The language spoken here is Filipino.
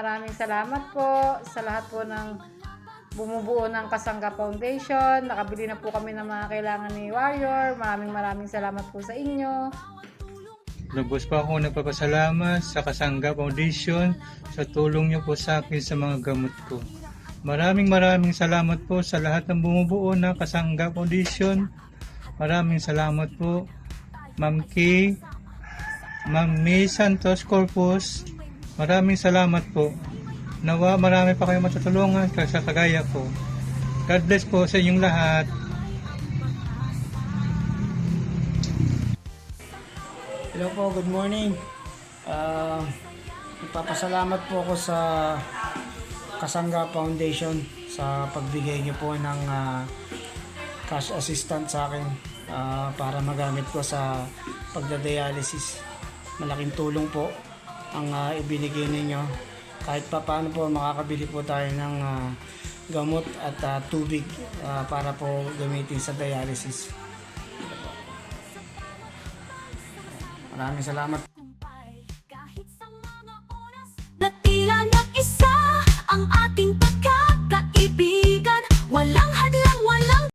maraming salamat po sa lahat po ng bumubuo ng Kasangga Foundation. Nakabili na po kami ng mga kailangan ni Warrior. Maraming salamat po sa inyo. Lubos pa ako nagpapasalamat sa Kasangga Foundation sa tulong niyo po sa akin sa mga gamot ko. Maraming salamat po sa lahat ng bumubuo ng Kasangga Foundation. Maraming salamat po, Ma'am Kay, Ma'am May Santos Corpus. Maraming salamat po. Nawa marami pa kayong matutulungan sa kagaya ko. God bless po sa inyong lahat. Hello po, good morning. Nagpapasalamat po ako sa Kasangga Foundation sa pagbigay niyo po ng cash assistance sa akin para magamit ko sa pagdadialysis. Malaking tulong po ang ibinigay ninyo. Kahit pa paano po makakabili po tayo ng gamot at tubig para po gamitin sa dialysis. Maraming salamat.